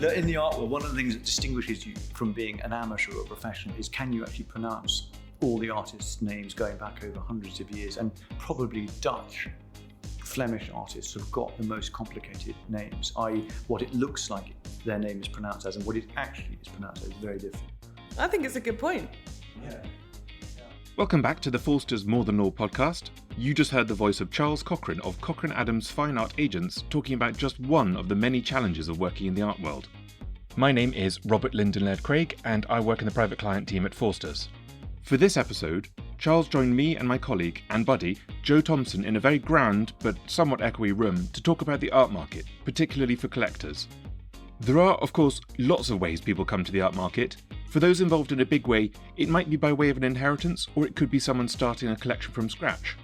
In the art world, one of the things that distinguishes you from being an amateur or a professional is can you actually pronounce all the artists' names going back over hundreds of years, and probably Dutch, Flemish artists have got the most complicated names, i.e. what it looks like their name is pronounced as and what it actually is pronounced as is very different. I think it's a good point. Yeah. Welcome back to the Forsters More Than Law podcast. You just heard the voice of Charles Cochrane of Cochrane Adams Fine Art Agents talking about just one of the many challenges of working in the art world. My name is Robert Linden Laird Craig and I work in the private client team at Forsters. For this episode, Charles joined me and my colleague and buddy, Joe Thompson, in a very grand but somewhat echoey room to talk about the art market, particularly for collectors. There are, of course, lots of ways people come to the art market. For those involved in a big way, it might be by way of an inheritance, or it could be someone starting a collection from scratch.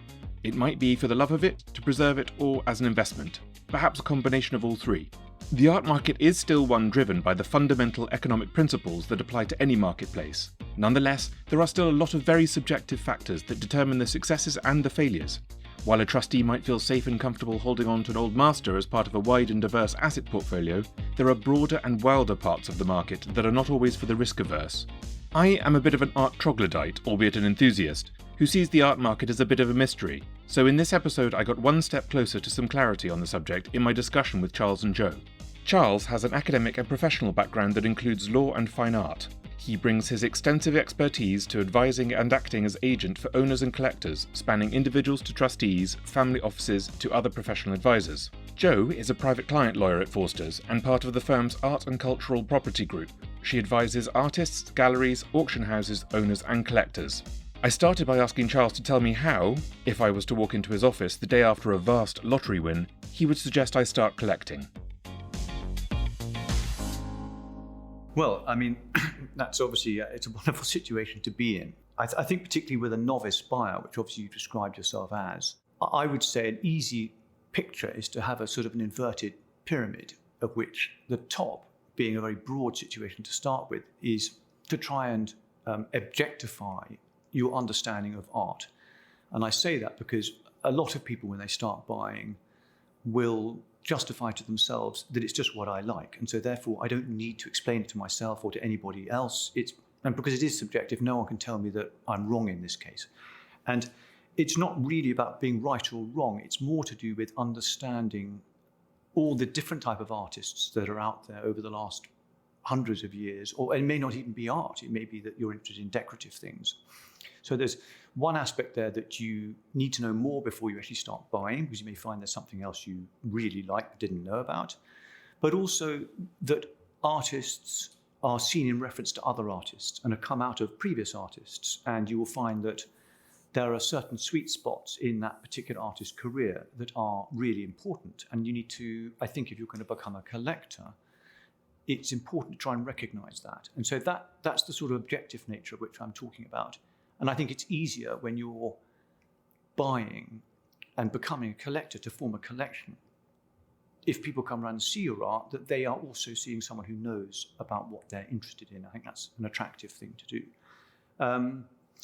It might be for the love of it, to preserve it, or as an investment. Perhaps a combination of all three. The art market is still one driven by the fundamental economic principles that apply to any marketplace. Nonetheless, there are still a lot of very subjective factors that determine the successes and the failures. While a trustee might feel safe and comfortable holding on to an old master as part of a wide and diverse asset portfolio, there are broader and wilder parts of the market that are not always for the risk averse. I am a bit of an art troglodyte, albeit an enthusiast, who sees the art market as a bit of a mystery, so in this episode I got one step closer to some clarity on the subject in my discussion with Charles and Joe. Charles has an academic and professional background that includes law and fine art. He brings his extensive expertise to advising and acting as agent for owners and collectors, spanning individuals to trustees, family offices to other professional advisors. Joe is a private client lawyer at Forsters and part of the firm's Art and Cultural Property Group. She advises artists, galleries, auction houses, owners and collectors. I started by asking Charles to tell me how, if I was to walk into his office the day after a vast lottery win, he would suggest I start collecting. Well, I mean, that's obviously, it's a wonderful situation to be in. I think particularly with a novice buyer, which obviously you've described yourself as, I would say an easy picture is to have a sort of an inverted pyramid, of which the top, being a very broad situation to start with, is to try and objectify your understanding of art. And I say that because a lot of people, when they start buying, will justify to themselves that it's just what I like. And so therefore, I don't need to explain it to myself or to anybody else. And because it is subjective, no one can tell me that I'm wrong in this case. And it's not really about being right or wrong. It's more to do with understanding all the different type of artists that are out there over the last hundreds of years, or it may not even be art. It may be that you're interested in decorative things. So there's one aspect there that you need to know more before you actually start buying, because you may find there's something else you really like but didn't know about. But also that artists are seen in reference to other artists and have come out of previous artists. And you will find that there are certain sweet spots in that particular artist's career that are really important. And you need to, I think if you're going to become a collector, it's important to try and recognize that. And so that's the sort of objective nature of which I'm talking about. And I think it's easier when you're buying and becoming a collector to form a collection. If people come around and see your art, that they are also seeing someone who knows about what they're interested in. I think that's an attractive thing to do.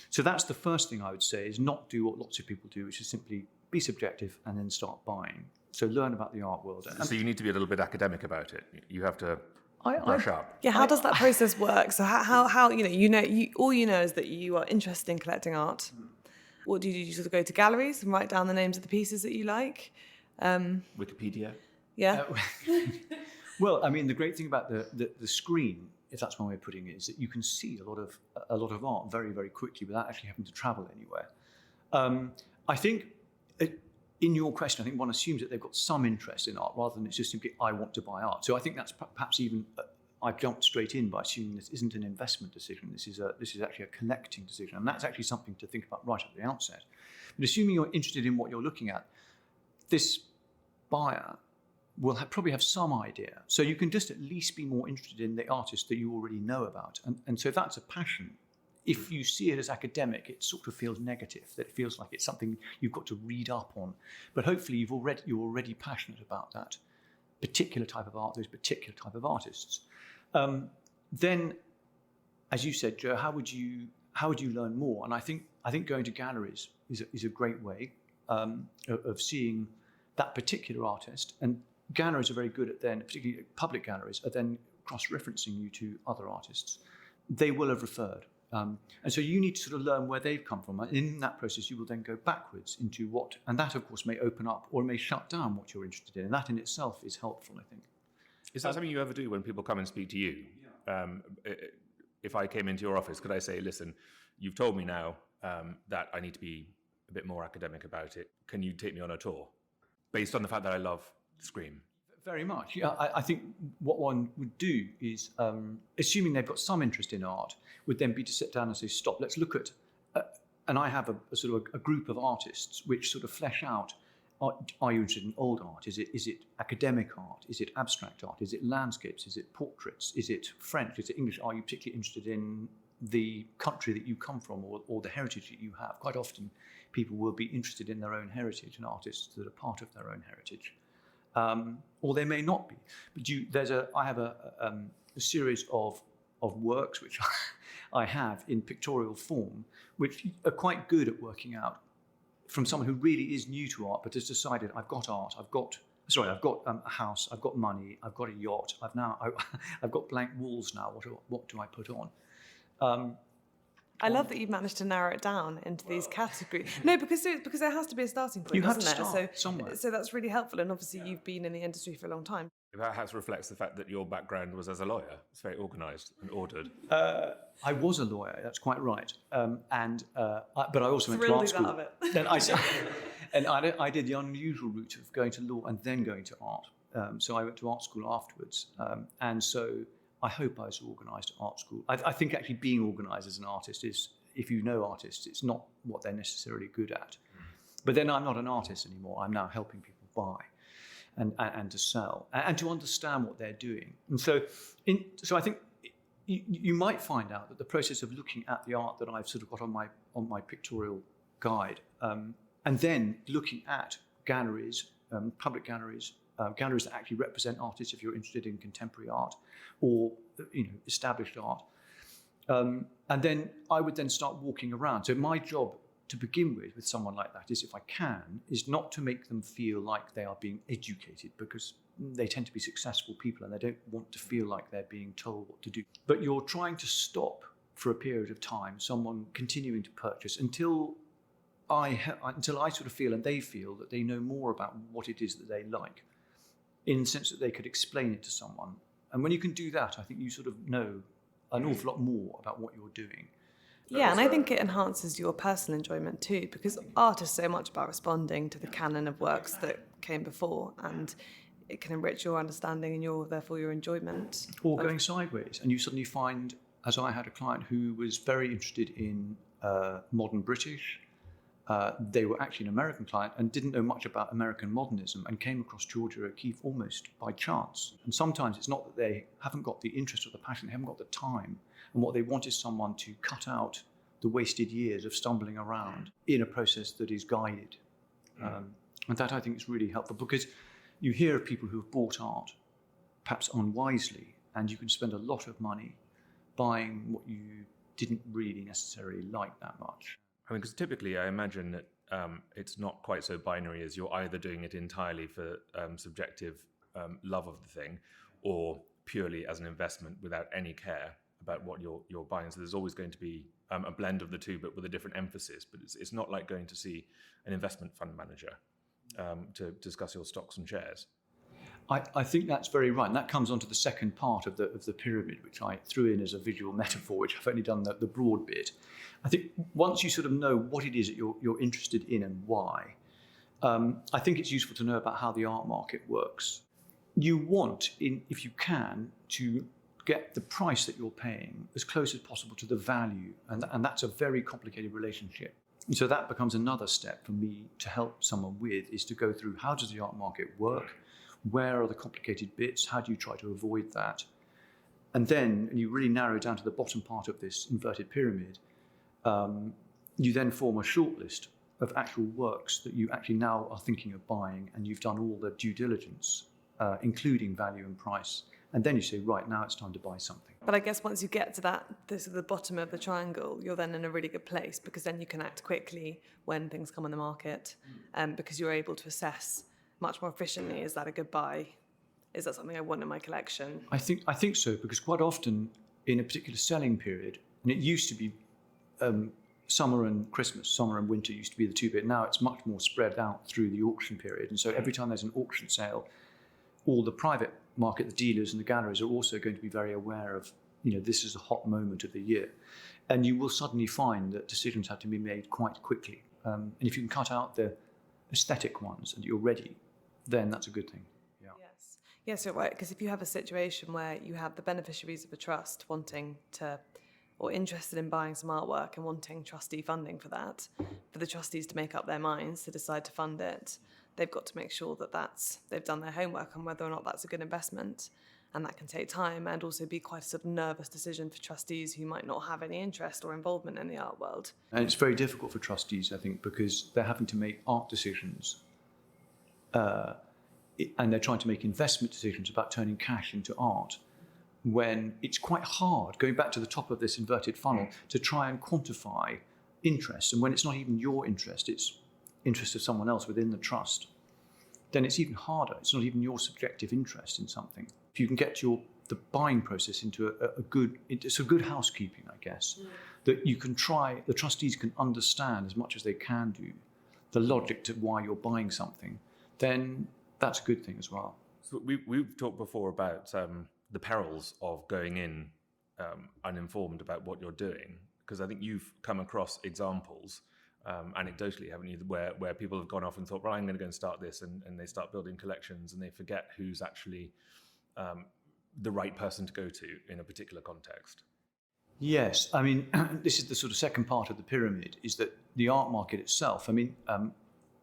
So that's the first thing I would say, is not do what lots of people do, which is simply be subjective and then start buying. So learn about the art world. So you need to be a little bit academic about it. You have to brush up. Yeah, how does that process work? So how all you know is that you are interested in collecting art. What do? You sort of go to galleries and write down the names of the pieces that you like? Wikipedia? Yeah. Well, I mean, the great thing about the screen, if that's one way of putting it, is that you can see a lot of art very, very quickly without actually having to travel anywhere. I think in your question, I think one assumes that they've got some interest in art rather than it's just simply, I want to buy art. So I think that's perhaps even, I've jumped straight in by assuming this isn't an investment decision. This is actually a collecting decision. And that's actually something to think about right at the outset. But assuming you're interested in what you're looking at, this buyer will probably have some idea. So you can just at least be more interested in the artist that you already know about. And so if that's a passion, if you see it as academic, it sort of feels negative, that it feels like it's something you've got to read up on. But hopefully you're already passionate about that particular type of art, those particular type of artists. Then, as you said, Joe, how would you learn more? And I think going to galleries is a great way of seeing that particular artist. And galleries are very good at then, particularly public galleries, are then cross-referencing you to other artists, they will have referred. And so you need to sort of learn where they've come from. And in that process, you will then go backwards into what, and that, of course, may open up or may shut down what you're interested in. And that in itself is helpful, I think. Is that something you ever do when people come and speak to you? Yeah. If I came into your office, could I say, listen, you've told me now that I need to be a bit more academic about it. Can you take me on a tour? Based on the fact that I love Scream. Very much. Yeah, I think what one would do is, assuming they've got some interest in art, would then be to sit down and say, stop, let's look at, and I have a sort of a group of artists which sort of flesh out, are you interested in old art? Is it academic art? Is it abstract art? Is it landscapes? Is it portraits? Is it French? Is it English? Are you particularly interested in the country that you come from or the heritage that you have? Quite often people will be interested in their own heritage and artists that are part of their own heritage. Or they may not be. But I have a series of works which I have in pictorial form, which are quite good at working out from someone who really is new to art, but has decided, I've got art, I've got a house, I've got money, I've got a yacht, I've got blank walls now. What do I put on? I love that you've managed to narrow it down into these categories. No, because there has to be a starting point, you have doesn't to there? start somewhere. So that's really helpful, and obviously you've been in the industry for a long time. It perhaps reflects the fact that your background was as a lawyer. It's very organised and ordered. I was a lawyer, that's quite right. But I also went to art school. Out of it. And I did the unusual route of going to law and then going to art. So I went to art school afterwards. And so I hope I was organised at art school. I think actually being organised as an artist is, if you know artists, it's not what they're necessarily good at. But then I'm not an artist anymore. I'm now helping people buy and to sell and to understand what they're doing. And so I think you might find out that the process of looking at the art that I've sort of got on my pictorial guide, and then looking at galleries, public galleries, galleries that actually represent artists if you're interested in contemporary art or established art. And then I would then start walking around. So my job to begin with someone like that is, if I can, is not to make them feel like they are being educated, because they tend to be successful people and they don't want to feel like they're being told what to do. But you're trying to stop for a period of time someone continuing to purchase until I sort of feel and they feel that they know more about what it is that they like, in the sense that they could explain it to someone. And when you can do that, I think you sort of know an awful lot more about what you're doing. Yeah, and I think it enhances your personal enjoyment too, because art is so much about responding to the canon of works that came before, and it can enrich your understanding and therefore your enjoyment. Or going sideways, and you suddenly find, as I had a client who was very interested in modern British. They were actually an American client and didn't know much about American modernism, and came across Georgia O'Keeffe almost by chance. And sometimes it's not that they haven't got the interest or the passion, they haven't got the time. And what they want is someone to cut out the wasted years of stumbling around in a process that is guided. And that, I think, is really helpful, because you hear of people who have bought art, perhaps unwisely, and you can spend a lot of money buying what you didn't really necessarily like that much. I mean, because typically I imagine that it's not quite so binary as you're either doing it entirely for subjective love of the thing, or purely as an investment without any care about what you're buying. So there's always going to be a blend of the two, but with a different emphasis. But it's not like going to see an investment fund manager to discuss your stocks and shares. I think that's very right. And that comes onto the second part of the pyramid, which I threw in as a visual metaphor, which I've only done the broad bit. I think once you sort of know what it is that you're interested in and why, I think it's useful to know about how the art market works. You want, if you can, to get the price that you're paying as close as possible to the value, and that's a very complicated relationship. And so that becomes another step for me to help someone with, is to go through, how does the art market work? Where are the complicated bits? How do you try to avoid that? And then you really narrow down to the bottom part of this inverted pyramid. You then form a shortlist of actual works that you actually now are thinking of buying, and you've done all the due diligence, including value and price. And then you say, right, now it's time to buy something. But I guess once you get to the bottom of the triangle, you're then in a really good place, because then you can act quickly when things come on the market, because you're able to assess much more efficiently, is that a good buy? is that something I want in my collection? I think so, because quite often in a particular selling period, and it used to be summer and Christmas, summer and winter used to be the two bit. Now it's much more spread out through the auction period. And so every time there's an auction sale, all the private market, the dealers and the galleries are also going to be very aware of, this is a hot moment of the year. And you will suddenly find that decisions have to be made quite quickly. And if you can cut out the aesthetic ones and you're ready, then that's a good thing. Yeah. Yes, you're right. Because if you have a situation where you have the beneficiaries of a trust wanting to, or interested in buying some artwork and wanting trustee funding for that, for the trustees to make up their minds to decide to fund it, they've got to make sure that they've done their homework on whether or not that's a good investment. And that can take time and also be quite a sort of nervous decision for trustees who might not have any interest or involvement in the art world. And it's very difficult for trustees, I think, because they're having to make art decisions and they're trying to make investment decisions about turning cash into art, when it's quite hard, going back to the top of this inverted funnel, to try and quantify interest. And when it's not even your interest, it's interest of someone else within the trust, then it's even harder. It's not even your subjective interest in something. If you can get the buying process into it's a good housekeeping, I guess, that you can try, the trustees can understand as much as they can do the logic to why you're buying something, then that's a good thing as well. So we've talked before about the perils of going in uninformed about what you're doing, because I think you've come across examples anecdotally, haven't you, where people have gone off and thought, well, I'm going to go and start this, and they start building collections and they forget who's actually the right person to go to in a particular context. Yes, I mean, this is the sort of second part of the pyramid, is that the art market itself, I mean,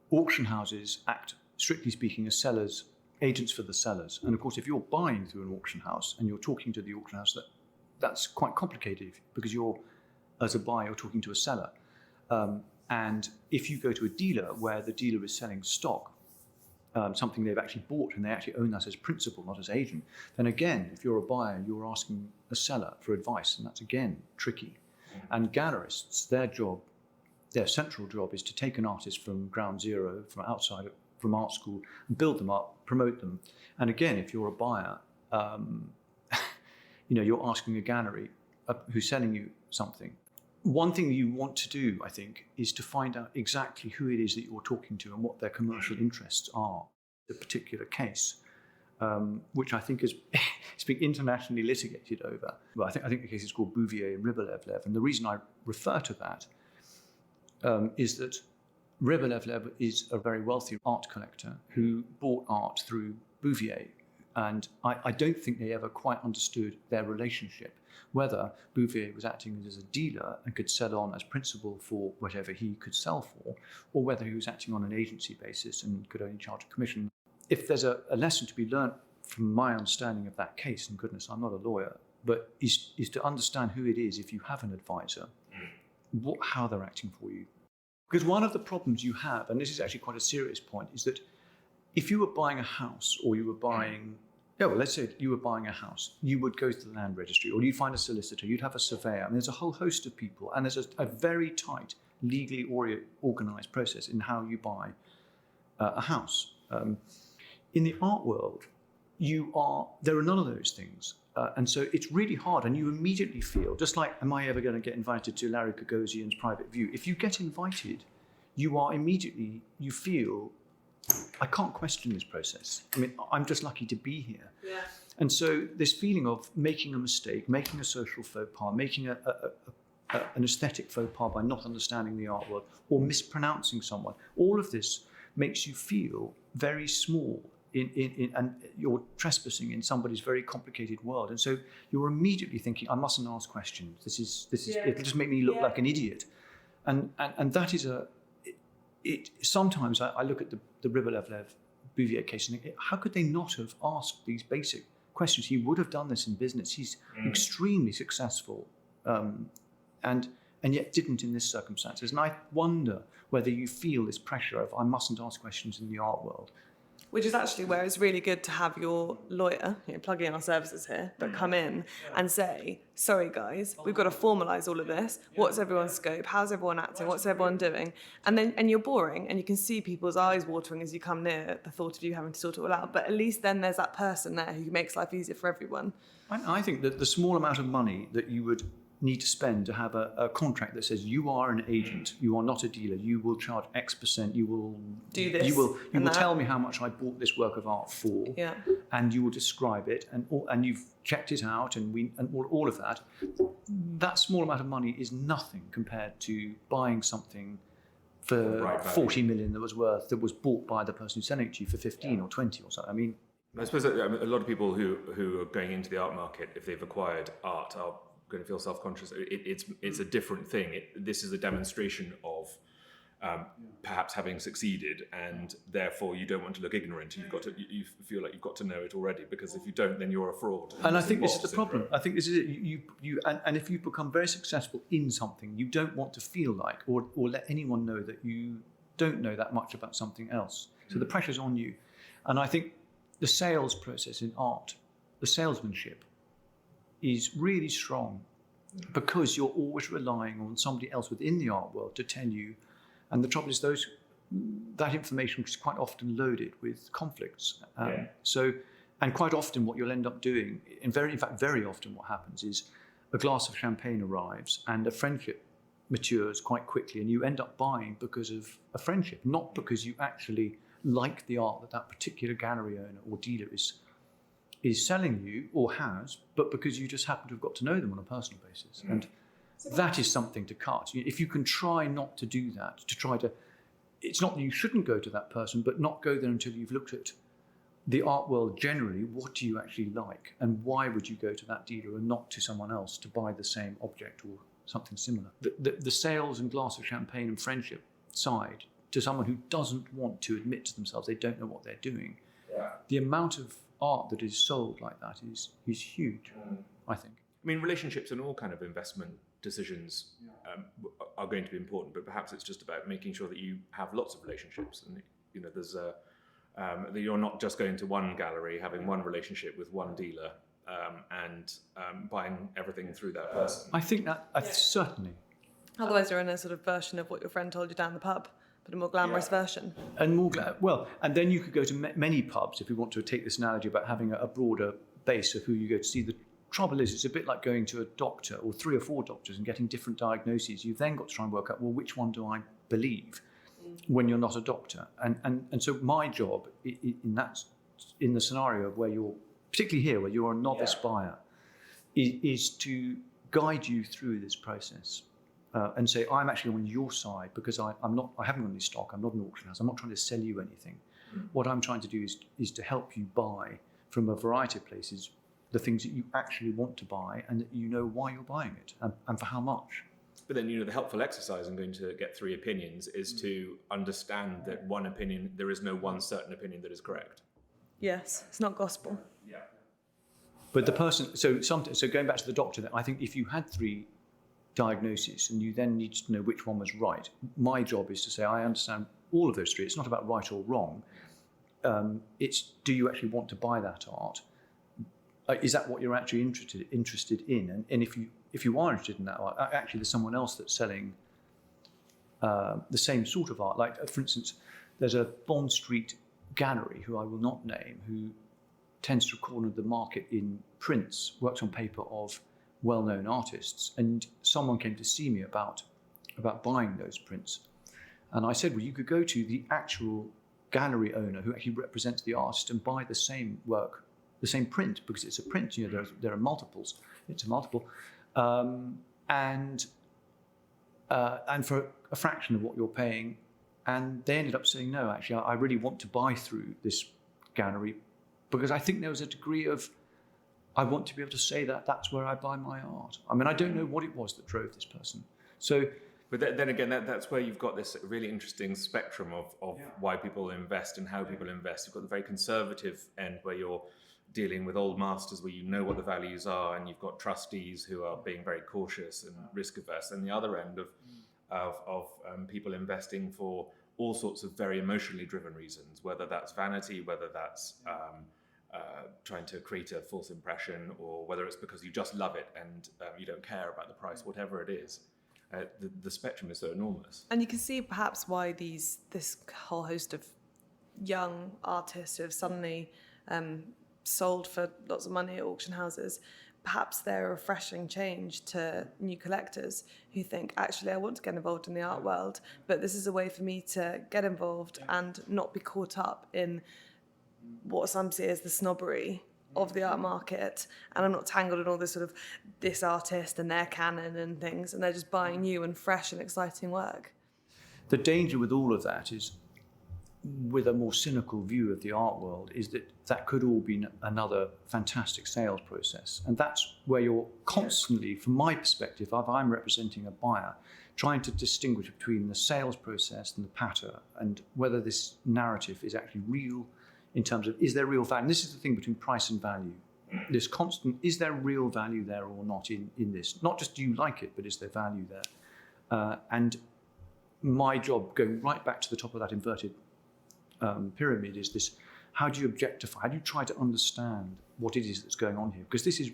auction houses act, strictly speaking, as sellers, agents for the sellers. And of course, if you're buying through an auction house and you're talking to the auction house, that's quite complicated, because you're, as a buyer, you're talking to a seller. And if you go to a dealer where the dealer is selling stock, something they've actually bought and they actually own that as principal, not as agent, then again, if you're a buyer, you're asking a seller for advice, and that's again tricky. And gallerists, their central job is to take an artist from ground zero, from outside, from art school, and build them up, promote them. And again, if you're a buyer, you're asking a gallery who's selling you something. One thing you want to do, I think, is to find out exactly who it is that you're talking to and what their commercial interests are in a particular case, which I think it's been internationally litigated over. Well, I think the case is called Bouvier and Rybolovlev, and the reason I refer to that is that Rybolovlev is a very wealthy art collector who bought art through Bouvier, and I don't think they ever quite understood their relationship, whether Bouvier was acting as a dealer and could sell on as principal for whatever he could sell for, or whether he was acting on an agency basis and could only charge a commission. If there's a lesson to be learnt from my understanding of that case, and goodness, I'm not a lawyer, but is to understand who it is, if you have an advisor, how they're acting for you. Because one of the problems you have, and this is actually quite a serious point, is that if you were buying a house, or you were buying, let's say you were buying a house, you would go to the land registry, or you'd find a solicitor, you'd have a surveyor, and there's a whole host of people, and there's a very tight, legally organised process in how you buy a house. In the art world, there are none of those things. And so it's really hard, and you immediately feel, just like, am I ever going to get invited to Larry Gagosian's private view? If you get invited, you feel, I can't question this process. I mean, I'm just lucky to be here. Yeah. And so this feeling of making a mistake, making a social faux pas, making an aesthetic faux pas by not understanding the art world, or mispronouncing someone, all of this makes you feel very small and you're trespassing in somebody's very complicated world. And so you're immediately thinking, I mustn't ask questions. This is it'll just make me look like an idiot. And that is sometimes I look at the Rybolovlev Bouvier case and think, how could they not have asked these basic questions? He would have done this in business. He's extremely successful, and yet didn't in this circumstances. And I wonder whether you feel this pressure of, I mustn't ask questions in the art world. Which is actually where it's really good to have your lawyer, plugging in our services here, but come in and say, sorry guys, we've got to formalise all of this. What's everyone's scope? How's everyone acting? What's everyone doing? And you're boring, and you can see people's eyes watering as you come near at the thought of you having to sort it all out. But at least then there's that person there who makes life easier for everyone. I think that the small amount of money that you would need to spend to have a contract that says you are an agent, you are not a dealer, you will charge X%, you will do this, you will tell me how much I bought this work of art for, and you will describe it, and you've checked it out, and all of that. That small amount of money is nothing compared to buying something for 40 million that was bought by the person who's selling it to you for 15 or 20 or something. I mean, I suppose that, a lot of people who are going into the art market, if they've acquired art, are going to feel self-conscious. It's a different thing. This is a demonstration of perhaps having succeeded, and therefore you don't want to look ignorant. You feel like you've got to know it already, because if you don't, then you're a fraud. And I think this is the problem. I think this is it. And if you become very successful in something, you don't want to feel like or let anyone know that you don't know that much about something else. So the pressure's on you. And I think the sales process in art, the salesmanship, is really strong, because you're always relying on somebody else within the art world to tell you. And the trouble is that information is quite often loaded with conflicts. So, and quite often what you'll end up doing, in fact very often what happens is a glass of champagne arrives and a friendship matures quite quickly, and you end up buying because of a friendship, not because you actually like the art that particular gallery owner or dealer is selling you or has, but because you just happen to have got to know them on a personal basis. And that is something to cut. If you can try not to do that, it's not that you shouldn't go to that person, but not go there until you've looked at the art world generally. What do you actually like, and why would you go to that dealer and not to someone else to buy the same object or something similar? The sales and glass of champagne and friendship side, to someone who doesn't want to admit to themselves they don't know what they're doing, the amount of art that is sold like that is huge, I think. I mean, relationships and all kind of investment decisions are going to be important, but perhaps it's just about making sure that you have lots of relationships, and there's that you're not just going to one gallery, having one relationship with one dealer, and buying everything through that person. I think that certainly. Otherwise, you're in a sort of version of what your friend told you down the pub, but a more glamorous version. And and then you could go to many pubs, if we want to take this analogy about having a broader base of who you go to see. The trouble is, it's a bit like going to a doctor or 3 or 4 doctors and getting different diagnoses. You've then got to try and work out, well, which one do I believe when you're not a doctor? And so my job in the scenario of where you're, particularly here, where you're a novice buyer, is to guide you through this process. And say, I'm actually on your side, because I haven't got any stock, I'm not an auction house, I'm not trying to sell you anything. What I'm trying to do is to help you buy from a variety of places the things that you actually want to buy, and that you know why you're buying it and for how much. But then, the helpful exercise in going to get 3 opinions is to understand that one opinion, there is no one certain opinion that is correct. Yes, it's not gospel. Yeah. But the person, so going back to the doctor, I think if you had 3 diagnosis and you then need to know which one was right, my job is to say, I understand all of those 3. It's not about right or wrong. It's, do you actually want to buy that art? Is that what you're actually interested in? And if you are interested in that art, actually there's someone else that's selling the same sort of art. Like, for instance, there's a Bond Street gallery, who I will not name, who tends to corner the market in prints, works on paper of well-known artists, and someone came to see me about buying those prints, and I said, well, you could go to the actual gallery owner who actually represents the artist and buy the same work, the same print, because it's a print. There are multiples. It's a multiple, and for a fraction of what you're paying. And they ended up saying, no, actually, I really want to buy through this gallery, because I think there was a degree of, I want to be able to say that that's where I buy my art. I mean, I don't know what it was that drove this person. So, but then again, that's where you've got this really interesting spectrum of why people invest and how people invest. You've got the very conservative end, where you're dealing with old masters, where you know what the values are, and you've got trustees who are being very cautious and risk averse. And the other end of people investing for all sorts of very emotionally driven reasons, whether that's vanity, whether that's trying to create a false impression, or whether it's because you just love it and you don't care about the price, whatever it is. The spectrum is so enormous. And you can see perhaps why this whole host of young artists who have suddenly sold for lots of money at auction houses, perhaps they're a refreshing change to new collectors who think, actually, I want to get involved in the art world, but this is a way for me to get involved and not be caught up in what some see as the snobbery of the art market, and I'm not tangled in all this sort of this artist and their canon and things, and they're just buying new and fresh and exciting work. The danger with all of that is, with a more cynical view of the art world, is that could all be another fantastic sales process. And that's where you're constantly, from my perspective, if I'm representing a buyer, trying to distinguish between the sales process and the patter, and whether this narrative is actually real in terms of, is there real value? And this is the thing between price and value. This constant, is there real value there or not in this? Not just do you like it, but is there value there? And my job, going right back to the top of that inverted pyramid, is this: how do you objectify? How do you try to understand what it is that's going on here? Because this is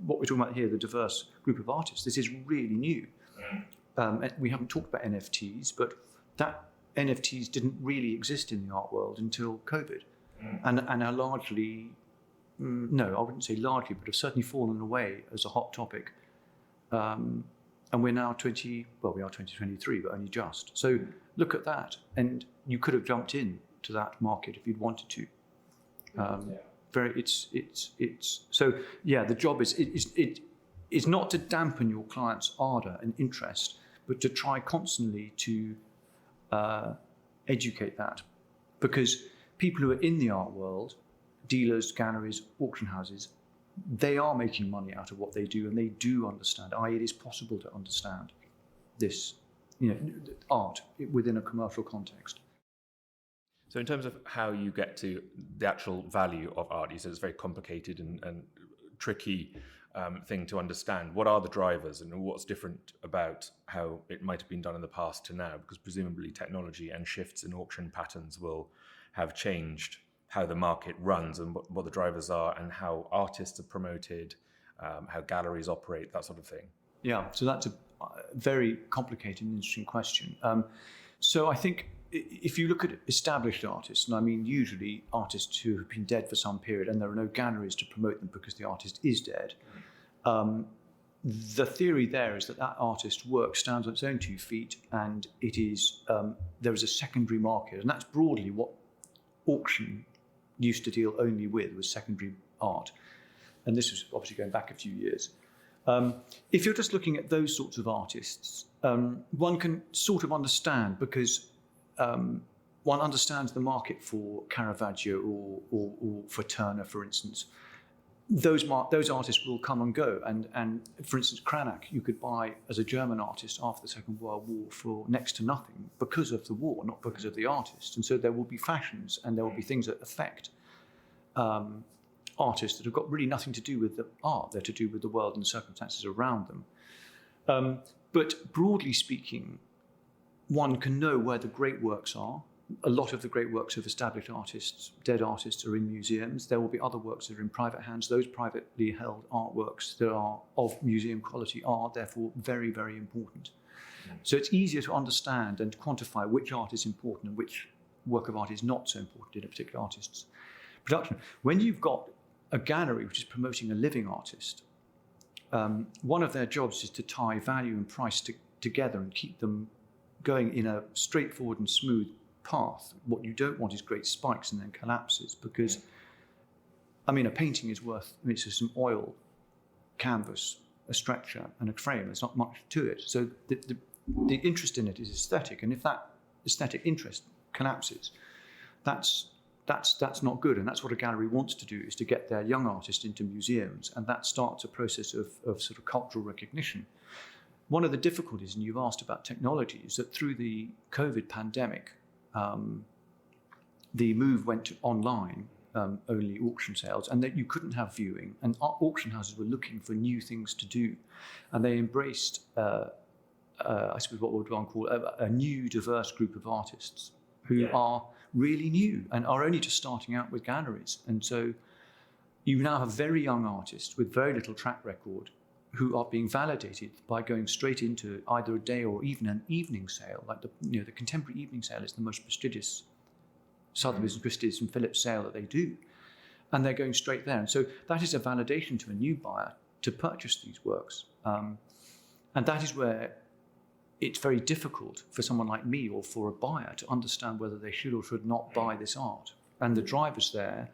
what we're talking about here, the diverse group of artists. This is really new. We haven't talked about NFTs, but that NFTs didn't really exist in the art world until COVID, and are largely, no, I wouldn't say largely, but have certainly fallen away as a hot topic. And we're now we are 2023, but only just. So look at that, and you could have jumped in to that market if you'd wanted to. So yeah, the job is not to dampen your client's ardor and interest, but to try constantly to educate that, because people who are in the art world, dealers, galleries, auction houses, they are making money out of what they do, and they do understand, i.e. it is possible to understand this, art within a commercial context. So in terms of how you get to the actual value of art, you said it's a very complicated and tricky thing to understand. What are the drivers, and what's different about how it might have been done in the past to now? Because presumably technology and shifts in auction patterns will have changed how the market runs and what the drivers are, and how artists are promoted, how galleries operate, that sort of thing. Yeah, so that's a very complicated and interesting question. So I think if you look at established artists, and I mean usually artists who have been dead for some period and there are no galleries to promote them because the artist is dead, the theory there is that artist's work stands on its own 2 feet, and it is there is a secondary market, and that's broadly what auction used to deal only with, was secondary art. And this was obviously going back a few years. If you're just looking at those sorts of artists, one can sort of understand, because one understands the market for Caravaggio or for Turner, for instance. Those artists will come and go. And for instance, Cranach, you could buy as a German artist after the Second World War for next to nothing because of the war, not because of the artist. And so there will be fashions, and there will be things that affect artists that have got really nothing to do with the art. They're to do with the world and the circumstances around them. But broadly speaking, one can know where the great works are. A lot of the great works of established artists, dead artists, are in museums. There will be other works that are in private hands. Those privately held artworks that are of museum quality are therefore very, very important. So it's easier to understand and to quantify which art is important and which work of art is not so important in a particular artist's production. When you've got a gallery which is promoting a living artist, one of their jobs is to tie value and price together and keep them going in a straightforward and smooth path. What you don't want is great spikes and then collapses, because, I mean, a painting is worth, it's just some oil, canvas, a stretcher, and a frame. There's not much to it. So the interest in it is aesthetic, and if that aesthetic interest collapses, that's not good. And that's what a gallery wants to do, is to get their young artist into museums, and that starts a process of sort of cultural recognition. One of the difficulties, and you've asked about technology, is that through the COVID pandemic, the move went to online only auction sales, and that you couldn't have viewing, and auction houses were looking for new things to do, and they embraced, I suppose, what would one call a new diverse group of artists. who are really new and are only just starting out with galleries. And so you now have very young artists with very little track record who are being validated by going straight into either a day or even an evening sale. Like the contemporary evening sale is the most prestigious Sotheby's and Christie's and Phillips sale that they do. And they're going straight there. And so that is a validation to a new buyer to purchase these works. And that is where it's very difficult for someone like me or for a buyer to understand whether they should or should not buy this art. And the drivers there,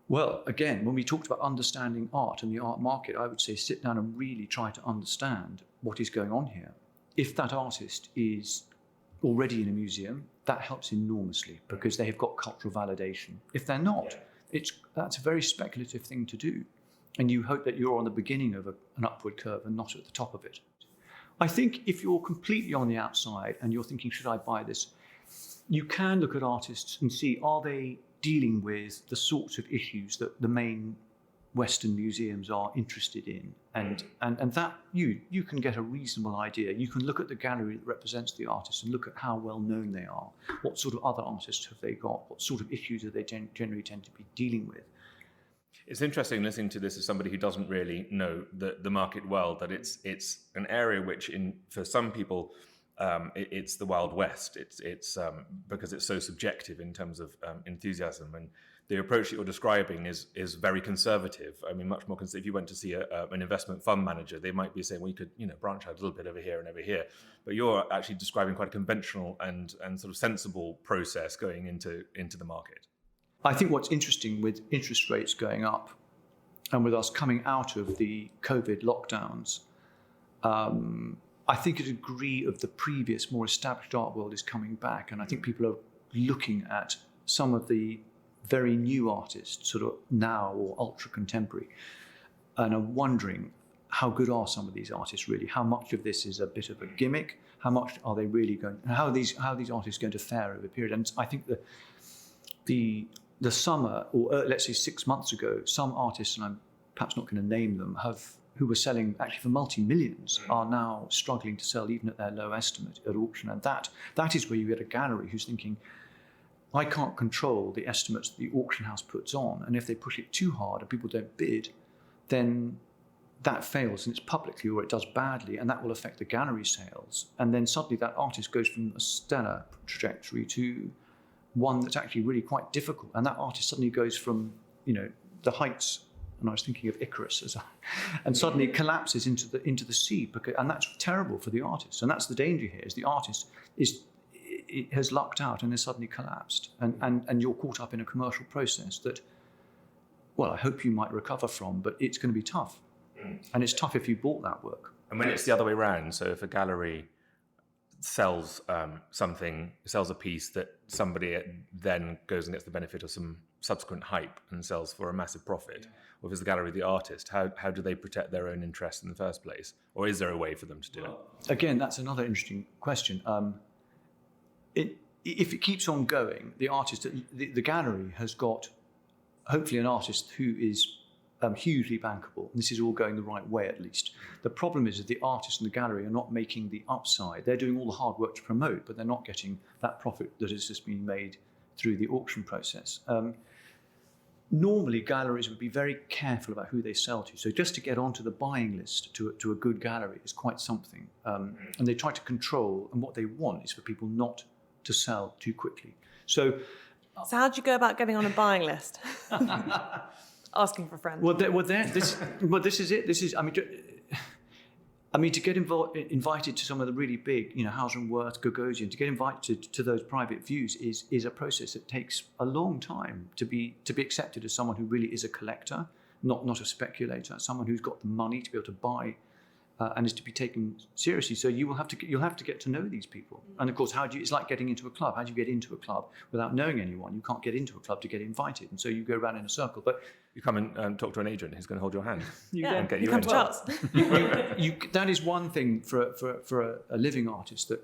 well, again, when we talked about understanding art and the art market, I would say sit down and really try to understand what is going on here. If that artist is already in a museum, that helps enormously because they have got cultural validation. If they're not, that's a very speculative thing to do. And you hope that you're on the beginning of an upward curve and not at the top of it. I think if you're completely on the outside and you're thinking, should I buy this? You can look at artists and see, are they dealing with the sorts of issues that the main Western museums are interested in, and that you can get a reasonable idea. You can look at the gallery that represents the artist and look at how well known they are. What sort of other artists have they got? What sort of issues do they generally tend to be dealing with? It's interesting listening to this as somebody who doesn't really know the market well, that it's an area which for some people it's the Wild West. It's because it's so subjective in terms of enthusiasm, and the approach that you're describing is very conservative. I mean, much more conservative. If you went to see an investment fund manager, they might be saying, well, you could branch out a little bit over here and over here, but you're actually describing quite a conventional and sort of sensible process going into the market. I think what's interesting with interest rates going up and with us coming out of the COVID lockdowns, I think a degree of the previous, more established art world is coming back. And I think people are looking at some of the very new artists, sort of now or ultra contemporary, and are wondering how good are some of these artists really? How much of this is a bit of a gimmick? How much are they really going? And how are these artists going to fare over a period? And I think that the summer, or let's say 6 months ago, some artists, and I'm perhaps not going to name them, who were selling actually for multi-millions, are now struggling to sell even at their low estimate at auction. And that is where you get a gallery who's thinking, I can't control the estimates that the auction house puts on, and if they push it too hard and people don't bid, then that fails, and it's publicly, or it does badly, and that will affect the gallery sales. And then suddenly that artist goes from a stellar trajectory to one that's actually really quite difficult, and that artist suddenly goes from the heights, and I was thinking of Icarus, and suddenly collapses into the sea, and that's terrible for the artist. And that's the danger here: is the artist has lucked out and has suddenly collapsed, and you're caught up in a commercial process that, well, I hope you might recover from, but it's going to be tough, and it's tough if you bought that work. And when it's the other way around, so if a gallery sells sells a piece that somebody then goes and gets the benefit of some subsequent hype and sells for a massive profit, or if it's the gallery, the artist, how do they protect their own interest in the first place? Or is there a way for them to do it? Again, that's another interesting question. If it keeps on going, the artist, the gallery has got hopefully an artist who is hugely bankable. And this is all going the right way, at least. The problem is that the artist and the gallery are not making the upside. They're doing all the hard work to promote, but they're not getting that profit that has just been made through the auction process. Normally, galleries would be very careful about who they sell to. So just to get onto the buying list to a good gallery is quite something. And they try to control, and what they want is for people not to sell too quickly. So how do you go about getting on a buying list? Asking for friends. This is it. I mean, to get invited to some of the really big, Hauser and Wirth, Gagosian, to get invited to those private views is a process that takes a long time to be accepted as someone who really is a collector, not a speculator, someone who's got the money to be able to buy and is to be taken seriously. So you'll have to get to know these people. And of course, it's like getting into a club. How do you get into a club without knowing anyone? You can't get into a club to get invited, and so you go around in a circle. But you come and talk to an agent who's going to hold your hand and get you you come in. to Charles. That is one thing for a living artist. That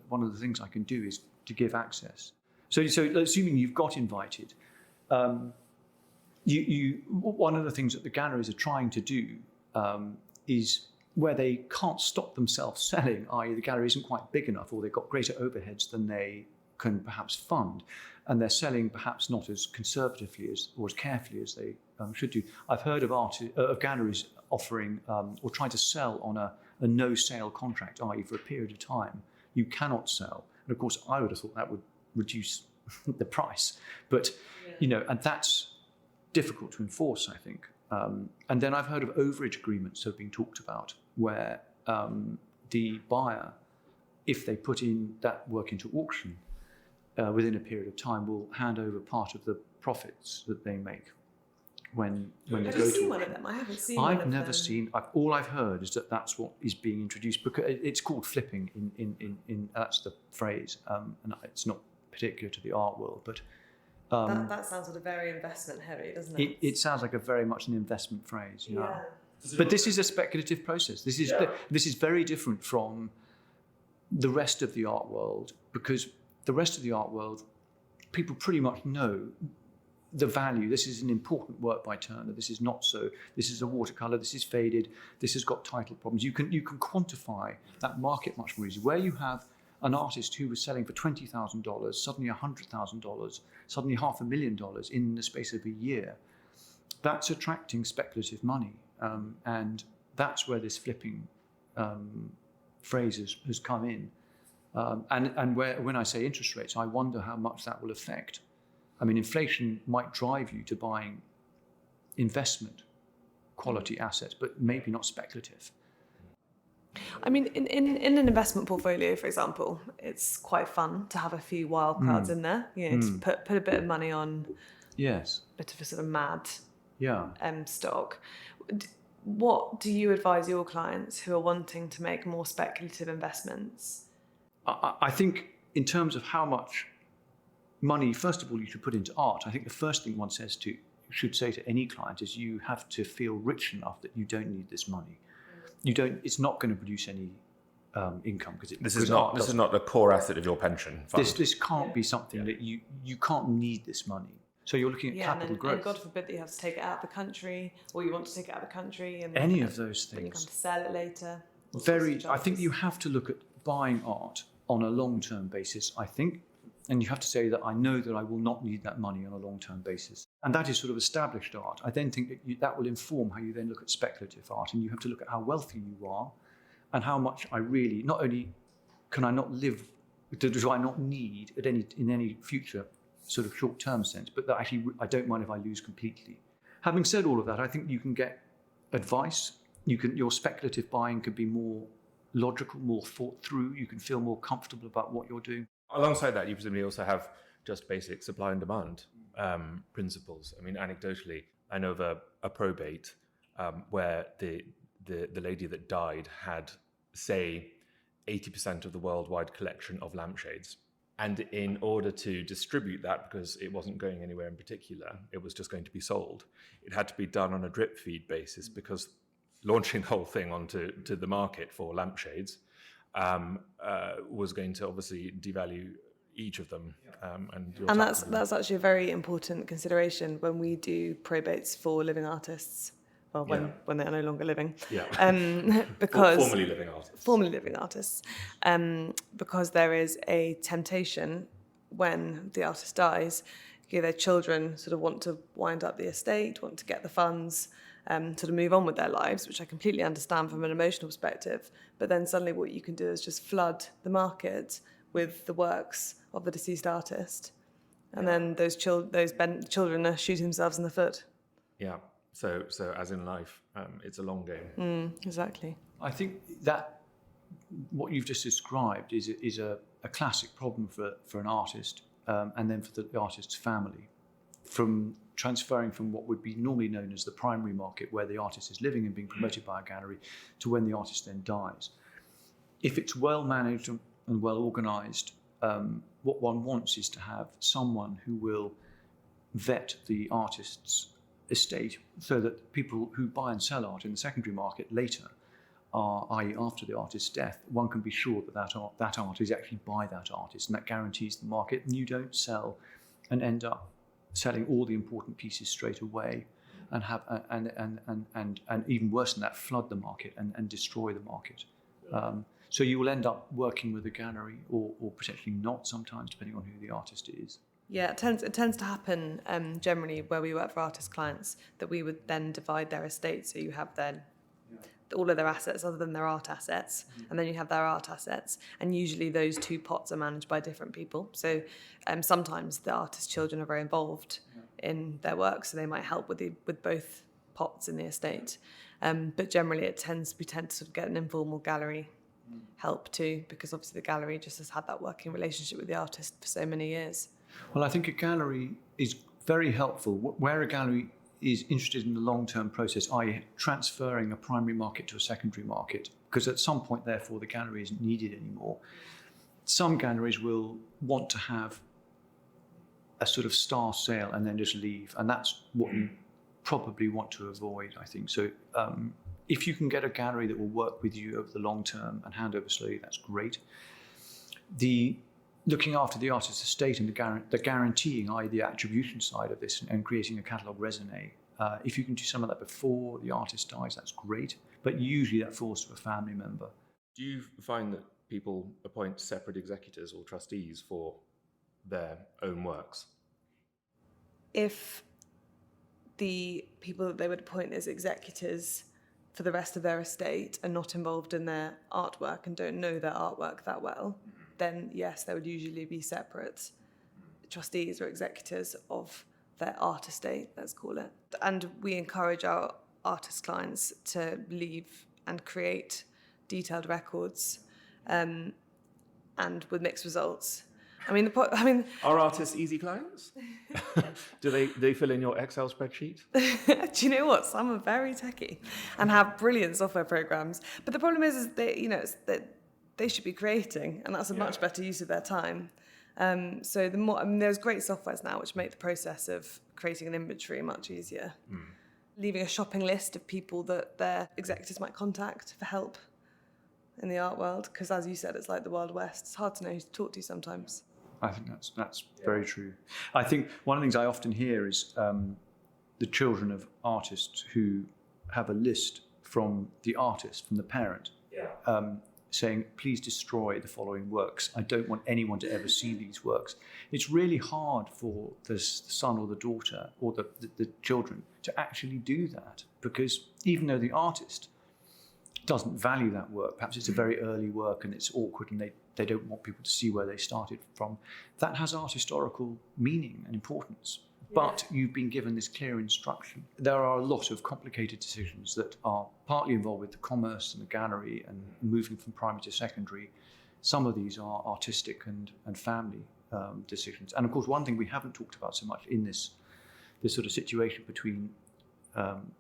one of the things I can do is to give access. So assuming you've got invited, one of the things that the galleries are trying to do is, where they can't stop themselves selling, i.e. the gallery isn't quite big enough, or they've got greater overheads than they can perhaps fund, and they're selling perhaps not as conservatively or as carefully as they should do. I've heard of galleries offering or trying to sell on a no-sale contract, i.e. for a period of time you cannot sell. And of course, I would have thought that would reduce the price, but and that's difficult to enforce, I think. And then I've heard of overage agreements that have been talked about, where the buyer, if they put in that work into auction within a period of time, will hand over part of the profits that they make when they go to auction. Have you seen one of them? I haven't seen one of them. I've never seen. All I've heard is that that's what is being introduced, because it's called flipping. In that's the phrase, and it's not particular to the art world, but. That sounds sort of very investment heavy, doesn't it? It sounds like very much an investment phrase. Yeah. But this is a speculative process. This is very different from the rest of the art world, because the rest of the art world, people pretty much know the value. This is an important work by Turner. This is not so. This is a watercolour. This is faded. This has got title problems. You can quantify that market much more easily. Where you have an artist who was selling for $20,000, suddenly $100,000, suddenly $500,000 in the space of a year, that's attracting speculative money. And that's where this flipping phrase has come in. And when I say interest rates, I wonder how much that will affect. I mean, inflation might drive you to buying investment quality assets, but maybe not speculative. I mean, in an investment portfolio, for example, it's quite fun to have a few wild cards in there. To put a bit of money on. Yes. A bit of a sort of mad. Yeah. Stock. What do you advise your clients who are wanting to make more speculative investments? I think in terms of how much money, first of all, you should put into art, I think the first thing one should say to any client is you have to feel rich enough that you don't need this money. It's not going to produce any income, because this is not the core asset of your pension fund. This can't be something that you can't need this money. So you're looking at capital growth. And God forbid that you have to take it out of the country, or you want to take it out of the country, and any of those things. You come to sell it later. I think you have to look at buying art on a long-term basis, I think, and you have to say that I know that I will not need that money on a long-term basis. And that is sort of established art. I then think that will inform how you then look at speculative art, and you have to look at how wealthy you are and how much I really, not only can I not live, do I not need in any future sort of short-term sense, but that actually I don't mind if I lose completely. Having said all of that, I think you can get advice. Your speculative buying could be more logical, more thought through. You can feel more comfortable about what you're doing. Alongside that, you presumably also have just basic supply and demand principles. I mean, anecdotally, I know of a probate where the lady that died had, say, 80% of the worldwide collection of lampshades. And in order to distribute that, because it wasn't going anywhere in particular, it was just going to be sold, it had to be done on a drip feed basis, because launching the whole thing onto the market for lampshades was going to obviously devalue each of them. And that's actually a very important consideration when we do probates for living artists. Well, when they are no longer living. Yeah. Because formerly living artists. Formerly living artists. Because there is a temptation when the artist dies, their children sort of want to wind up the estate, want to get the funds, sort of move on with their lives, which I completely understand from an emotional perspective. But then suddenly what you can do is just flood the market with the works of the deceased artist. And then those children are shooting themselves in the foot. Yeah. So as in life, it's a long game. Exactly. I think that what you've just described is a classic problem for an artist, and then for the artist's family, from transferring from what would be normally known as the primary market, where the artist is living and being promoted by a gallery, to when the artist then dies. If it's well managed and well organised, what one wants is to have someone who will vet the artist's estate, so that people who buy and sell art in the secondary market later, i.e. after the artist's death, one can be sure that art is actually by that artist, and that guarantees the market, and you don't sell and end up selling all the important pieces straight away, and have and even worse than that, flood the market and destroy the market. So you will end up working with a gallery or potentially not sometimes, depending on who the artist is. Yeah, it tends to happen generally where we work for artist clients, that we would then divide their estate. So you have then all of their assets other than their art assets, and then you have their art assets, and usually those two pots are managed by different people. So sometimes the artist's children are very involved in their work, so they might help with both pots in the estate. But generally we tend to sort of get an informal gallery help too, because obviously the gallery just has had that working relationship with the artist for so many years. Well, I think a gallery is very helpful where a gallery is interested in the long-term process, i.e. transferring a primary market to a secondary market, because at some point, therefore, the gallery isn't needed anymore. Some galleries will want to have a sort of star sale and then just leave, and that's what you probably want to avoid, I think. So if you can get a gallery that will work with you over the long term and hand over slowly, that's great. The looking after the artist's estate and the guaranteeing, i.e. the attribution side of this and creating a catalogue raisonné, if you can do some of that before the artist dies, that's great. But usually that falls to a family member. Do you find that people appoint separate executors or trustees for their own works? If the people that they would appoint as executors for the rest of their estate are not involved in their artwork and don't know their artwork that well, then yes, there would usually be separate trustees or executors of their art estate, let's call it. And we encourage our artist clients to leave and create detailed records, and with mixed results. Are artists easy clients? Do they fill in your Excel spreadsheet? Do you know what? Some are very techy and have brilliant software programs. But the problem is that they should be creating, and that's a much better use of their time. So there's great softwares now which make the process of creating an inventory much easier. Leaving a shopping list of people that their executors might contact for help in the art world, because as you said, it's like the Wild West. It's hard to know who to talk to sometimes. I think that's very true. I think one of the things I often hear is the children of artists who have a list from the artist, from the parent, saying, please destroy the following works. I don't want anyone to ever see these works. It's really hard for the son or the daughter or the children to actually do that, because even though the artist doesn't value that work, perhaps it's a very early work and it's awkward and they don't want people to see where they started from, that has art historical meaning and importance. But you've been given this clear instruction. There are a lot of complicated decisions that are partly involved with the commerce and the gallery and moving from primary to secondary. Some of these are artistic and family decisions. And of course, one thing we haven't talked about so much in this sort of situation between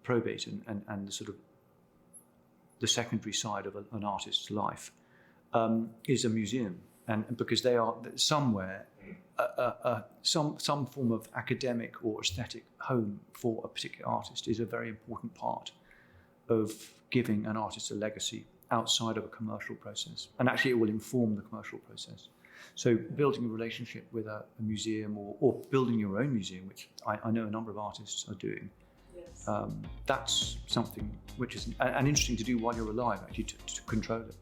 probate and the sort of the secondary side of an artist's life is a museum. And because they are somewhere, some form of academic or aesthetic home for a particular artist is a very important part of giving an artist a legacy outside of a commercial process. And actually it will inform the commercial process. So building a relationship with a museum or building your own museum, which I know a number of artists are doing, that's something which is and interesting to do while you're alive, actually, to control it.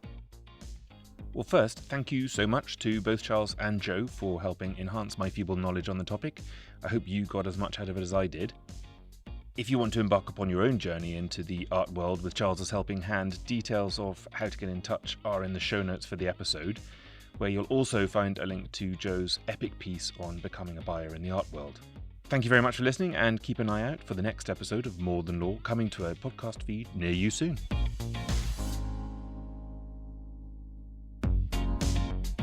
Well, first, thank you so much to both Charles and Joe for helping enhance my feeble knowledge on the topic. I hope you got as much out of it as I did. If you want to embark upon your own journey into the art world with Charles's helping hand, details of how to get in touch are in the show notes for the episode, where you'll also find a link to Joe's epic piece on becoming a buyer in the art world. Thank you very much for listening, and keep an eye out for the next episode of More Than Law coming to a podcast feed near you soon.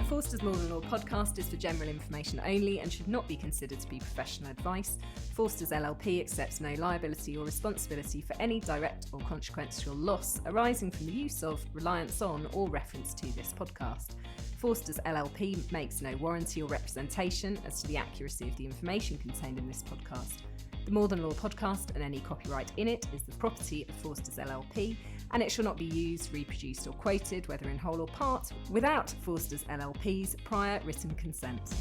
Forsters More Than Law podcast is for general information only and should not be considered to be professional advice. Forsters LLP accepts no liability or responsibility for any direct or consequential loss arising from the use of, reliance on, or reference to this podcast. Forsters LLP makes no warranty or representation as to the accuracy of the information contained in this podcast. The More Than Law podcast and any copyright in it is the property of Forsters LLP, and it shall not be used, reproduced or quoted, whether in whole or part, without Forsters LLP's prior written consent.